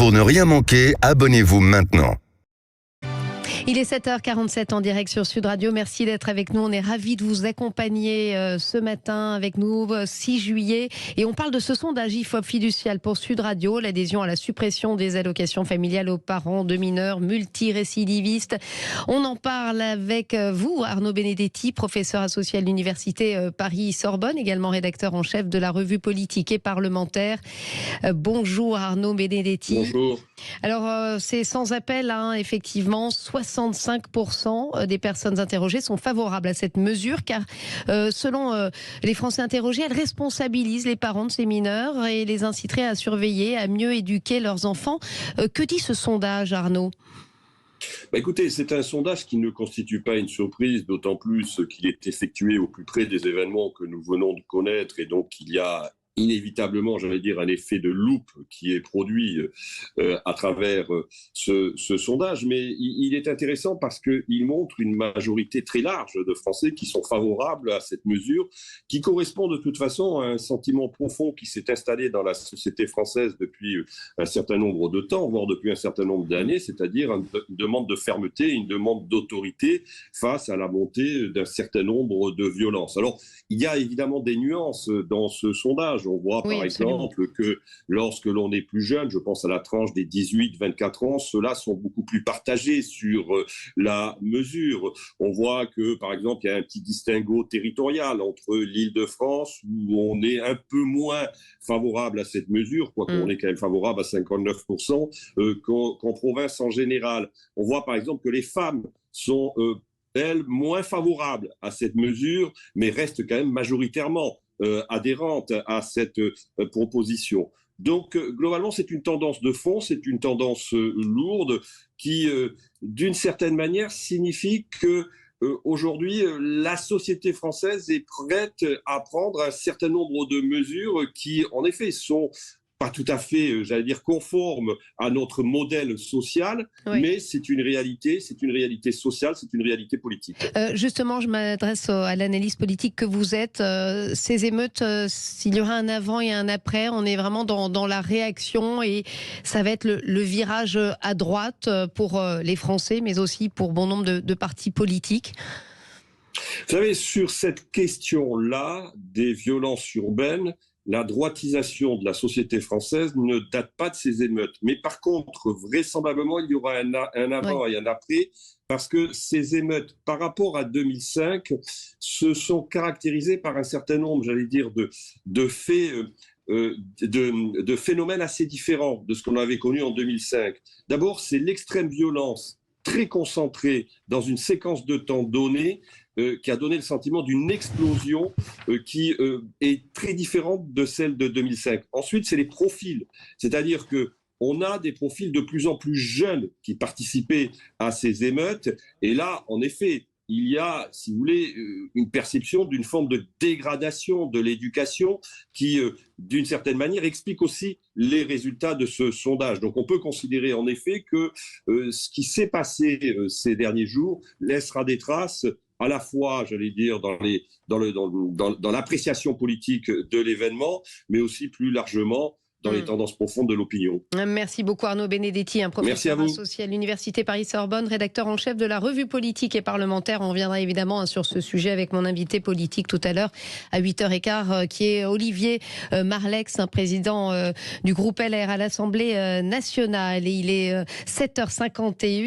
Pour ne rien manquer, abonnez-vous maintenant. Il est 7h47 en direct sur Sud Radio. Merci d'être avec nous. On est ravis de vous accompagner ce matin avec nous, 6 juillet. Et on parle de ce sondage IFOP fiducial pour Sud Radio, l'adhésion à la suppression des allocations familiales aux parents de mineurs multirécidivistes. On en parle avec vous, Arnaud Benedetti, professeur associé à l'Université Paris-Sorbonne, également rédacteur en chef de la revue politique et parlementaire. Bonjour Arnaud Benedetti. Bonjour. Alors, c'est sans appel, hein, effectivement, 65% des personnes interrogées sont favorables à cette mesure, car selon les Français interrogés, elle responsabilise les parents de ces mineurs et les inciterait à surveiller, à mieux éduquer leurs enfants. Que dit ce sondage, Arnaud ? Écoutez, c'est un sondage qui ne constitue pas une surprise, d'autant plus qu'il est effectué au plus près des événements que nous venons de connaître, et donc il y a inévitablement, j'allais dire, un effet de loupe qui est produit à travers ce sondage. Mais il est intéressant parce qu'il montre une majorité très large de Français qui sont favorables à cette mesure, qui correspond de toute façon à un sentiment profond qui s'est installé dans la société française depuis un certain nombre de temps, voire depuis un certain nombre d'années, c'est-à-dire une demande de fermeté, une demande d'autorité face à la montée d'un certain nombre de violences. Alors, il y a évidemment des nuances dans ce sondage. On voit par exemple que lorsque l'on est plus jeune, je pense à la tranche des 18-24 ans, ceux-là sont beaucoup plus partagés sur la mesure. On voit que par exemple, il y a un petit distinguo territorial entre l'Île-de-France, où on est un peu moins favorable à cette mesure, quoique on est quand même favorable à 59%, qu'en province en général. On voit par exemple que les femmes sont elles, moins favorables à cette mesure, mais restent quand même majoritairement adhérentes à cette proposition. Donc, globalement, c'est une tendance de fond, c'est une tendance lourde qui, d'une certaine manière, signifie que aujourd'hui, la société française est prête à prendre un certain nombre de mesures qui, en effet, sont pas tout à fait, j'allais dire, conforme à notre modèle social, mais c'est une réalité sociale, c'est une réalité politique. Justement, je m'adresse à l'analyse politique que vous êtes. Ces émeutes, s'il y aura un avant et un après, on est vraiment dans la réaction et ça va être le virage à droite pour les Français, mais aussi pour bon nombre de partis politiques. Vous savez, sur cette question-là des violences urbaines, la droitisation de la société française ne date pas de ces émeutes. Mais par contre, vraisemblablement, il y aura un avant et un après, parce que ces émeutes, par rapport à 2005, se sont caractérisées par un certain nombre, j'allais dire, de faits, de phénomènes assez différents de ce qu'on avait connu en 2005. D'abord, c'est l'extrême violence très concentrée dans une séquence de temps donnée, qui a donné le sentiment d'une explosion qui est très différente de celle de 2005. Ensuite, c'est les profils, c'est-à-dire qu'on a des profils de plus en plus jeunes qui participaient à ces émeutes, et là, en effet, il y a, si vous voulez, une perception d'une forme de dégradation de l'éducation qui, d'une certaine manière, explique aussi les résultats de ce sondage. Donc on peut considérer en effet que ce qui s'est passé ces derniers jours laissera des traces à la fois, j'allais dire, dans l'appréciation politique de l'événement, mais aussi plus largement dans les tendances profondes de l'opinion. Merci beaucoup Arnaud Benedetti, un professeur associé à l'Université Paris-Sorbonne, rédacteur en chef de la revue politique et parlementaire. On reviendra évidemment sur ce sujet avec mon invité politique tout à l'heure à 8h15, qui est Olivier Marleix, président du groupe LR à l'Assemblée nationale. Et il est 7h51.